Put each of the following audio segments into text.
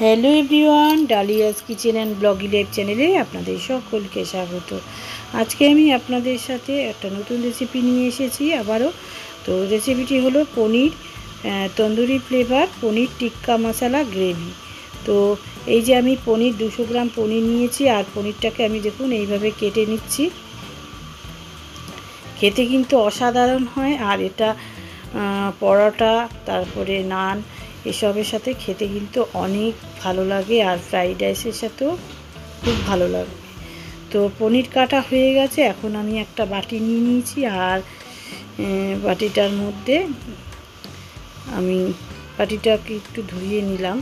Hello everyone, Dalia's kitchen and ব্লগি life চ্যানেলে আপনাদের সকলকে স্বাগত। আজকে আমি আপনাদের সাথে একটা নতুন রেসিপি নিয়ে এসেছি আবারও। তো রেসিপিটি হলো পনির তন্দুরি ফ্লেভার পনির টিক্কা মশলা গ্রেভি। তো এই যে আমি পনির 200 গ্রাম পনির নিয়েছি, আর পনিরটাকে আমি দেখুন এইভাবে কেটে নিচ্ছি। খেতে কিন্তু অসাধারণ হয়, আর এটা পরোটা, তারপরে নান, এসবের সাথে খেতে কিন্তু অনেক ভালো লাগে, আর ফ্রাইড রাইসের সাথেও খুব ভালো লাগে। তো পনির কাটা হয়ে গেছে, এখন আমি একটা বাটি নিয়ে নিয়েছি, আর বাটিটার মধ্যে আমি বাটিটাকে একটু ধুয়ে নিলাম।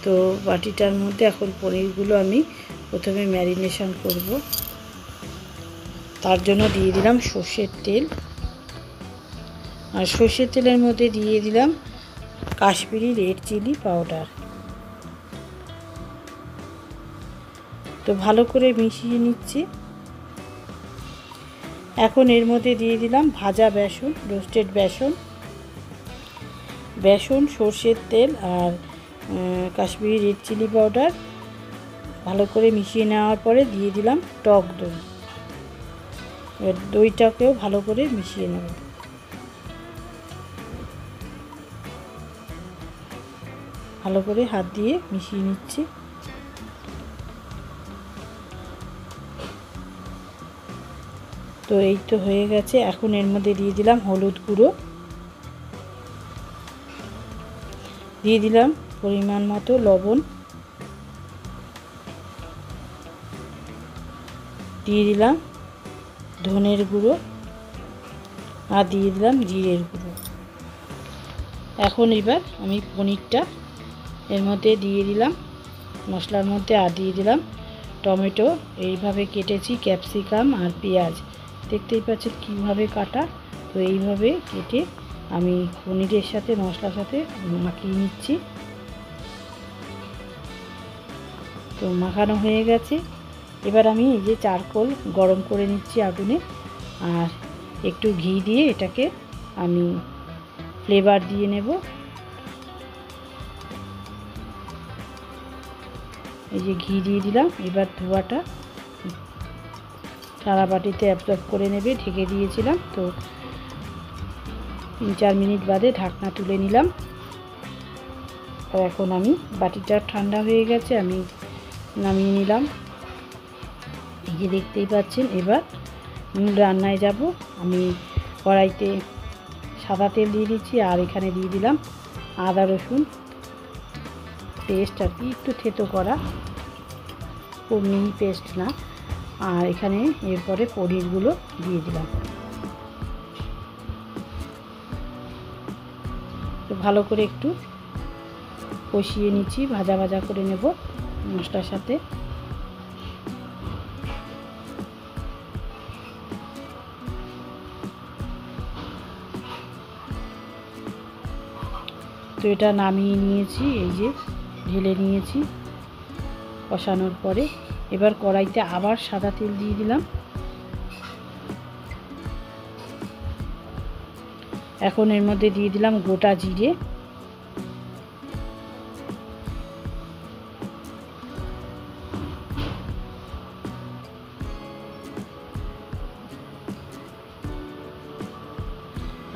তো বাটিটার মধ্যে এখন পনিরগুলো আমি প্রথমে ম্যারিনেশন করব। তার জন্য দিয়ে দিলাম সর্ষের তেল, আর সর্ষের তেলের মধ্যে দিয়ে দিলাম কাশ্মীরি রেড চিলি পাউডার। তো ভালো করে মিশিয়ে নিচ্ছি। এখন এর মধ্যে দিয়ে দিলাম ভাজা বেসন, রোস্টেড বেসন, সর্ষের তেল আর কাশ্মীরি রেড চিলি পাউডার ভালো করে মিশিয়ে নেওয়ার পরে দিয়ে দিলাম টক দই। এবার দইটাকেও ভালো করে মিশিয়ে নেব। ভালো করে হাত দিয়ে মিশিয়ে নিচ্ছি। তো এই তো হয়ে গেছে। এখন এর মধ্যে দিয়ে দিলাম হলুদ গুঁড়ো, দিয়ে দিলাম পরিমাণ মতো লবণ, দিয়ে দিলাম ধনের গুঁড়ো, আর দিয়ে দিলাম জিরের গুঁড়ো। এখন এবার আমি পনিরটা এর মধ্যে দিয়ে দিলাম মশলার মধ্যে, আর দিয়ে দিলাম টমেটো এইভাবে কেটেছি, ক্যাপসিকাম আর পেঁয়াজ দেখতেই পাচ্ছেন কীভাবে কাটা। তো এইভাবে কেটে আমি পনিরের সাথে মশলার সাথে মাখিয়ে নিচ্ছি। তো মাখানো হয়ে গেছে। এবার আমি এই যে চারকোল গরম করে নিচ্ছি আগুনে, আর একটু ঘি দিয়ে এটাকে আমি ফ্লেভার দিয়ে নেব। এই যে ঘি দিয়ে দিলাম। এবার ধোঁয়াটা সারা বাটিতে অ্যাবজর্ব করে নেবে। ঢেকে দিয়েছিলাম, তো 3-4 মিনিট বাদে ঢাকনা তুলে নিলাম। তো এখন আমি বাটিটা ঠান্ডা হয়ে গেছে, আমি নামিয়ে নিলাম। এই যে দেখতেই পাচ্ছেন। এবার রান্নায় যাব। আমি কড়াইতে সাদা তেল দিয়ে দিচ্ছি, আর এখানে দিয়ে দিলাম আদা রসুন পেস্ট, আর কি একটু থেতো করা, খুব মিহি পেস্ট না। আর এখানে এরপরে পনিরগুলো দিয়ে দিলাম। তো ভালো করে একটু কষিয়ে নিচ্ছি, ভাজা ভাজা করে নেব মশলার সাথে। তো এটা নামিয়ে নিয়েছি, এই যে ঢেলে নিয়েছি কষানোর পরে। এবার কড়াইতে আবার সাদা তেল দিয়ে দিলাম। এখন এর মধ্যে দিয়ে দিলাম গোটা জিরে,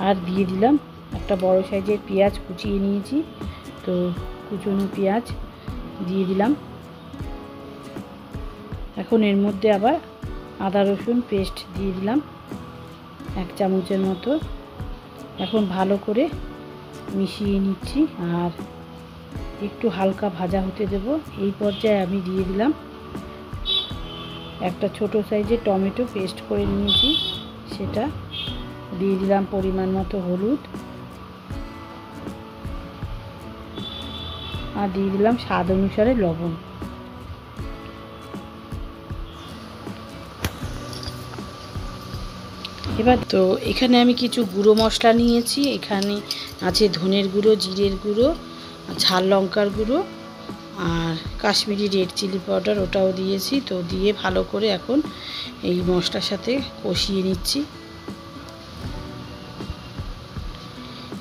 আর দিয়ে দিলাম একটা বড় সাইজের পেঁয়াজ কুচিয়ে নিয়েছি। তো কুচনো পেঁয়াজ দিয়ে দিলাম। এখন এর মধ্যে আবার আদা রসুন পেস্ট দিয়ে দিলাম 1 চামচের মতো। এখন ভালো করে মিশিয়ে নিচ্ছি, আর একটু হালকা ভাজা হতে দেব। এই পর্যায়ে আমি দিয়ে দিলাম একটা ছোট সাইজের টমেটো পেস্ট করে নিয়েছি, সেটা দিয়ে দিলাম পরিমাণ মতো হলুদ, আর দিয়ে দিলাম স্বাদ অনুসারে লবণ। এবার তো এখানে আমি কিছু গুঁড়ো মশলা নিয়েছি। এখানে আছে ধনের গুঁড়ো, জিরের গুঁড়ো, ঝাল লঙ্কার গুঁড়ো, আর কাশ্মীরি রেড চিলি পাউডার ওটাও দিয়েছি। তো দিয়ে ভালো করে এখন এই মশলার সাথে কষিয়ে নিচ্ছি।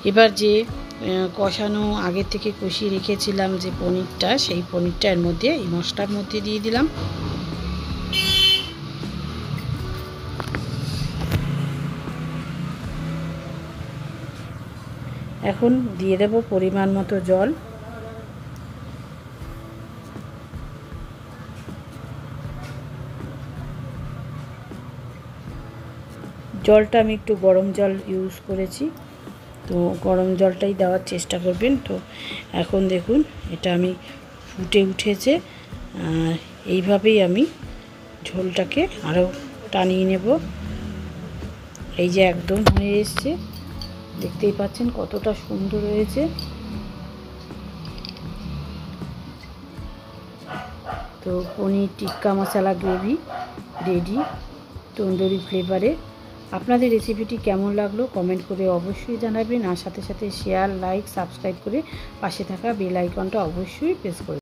এবার যে কষানো আগে থেকে কষিয়ে রেখেছিলাম যে পনিরটা, সেই পনিরটা এর মধ্যে এই মশলার মধ্যে দিয়ে দিলাম। এখন দিয়ে দেব পরিমাণ মতো জল। জলটা আমি একটু গরম জল ইউজ করেছি, তো গরম জলটাই দেওয়ার চেষ্টা করবেন। তো এখন দেখুন এটা আমি ফুটে উঠেছে, এইভাবেই আমি ঝোলটাকে আরও টানিয়ে নেব। এই যে একদম হয়ে এসছে, দেখতেই পাচ্ছেন কতটা সুন্দর হয়েছে। তো পনির টিক্কা মশলা গ্রেভি রেডি তন্দুরি ফ্লেভারে। আপনাদের রেসিপিটি কেমন লাগলো কমেন্ট করে অবশ্যই জানাবেন, আর সাথে সাথে শেয়ার, লাইক, সাবস্ক্রাইব করে পাশে থাকা বেল আইকনটা অবশ্যই প্রেস করবেন।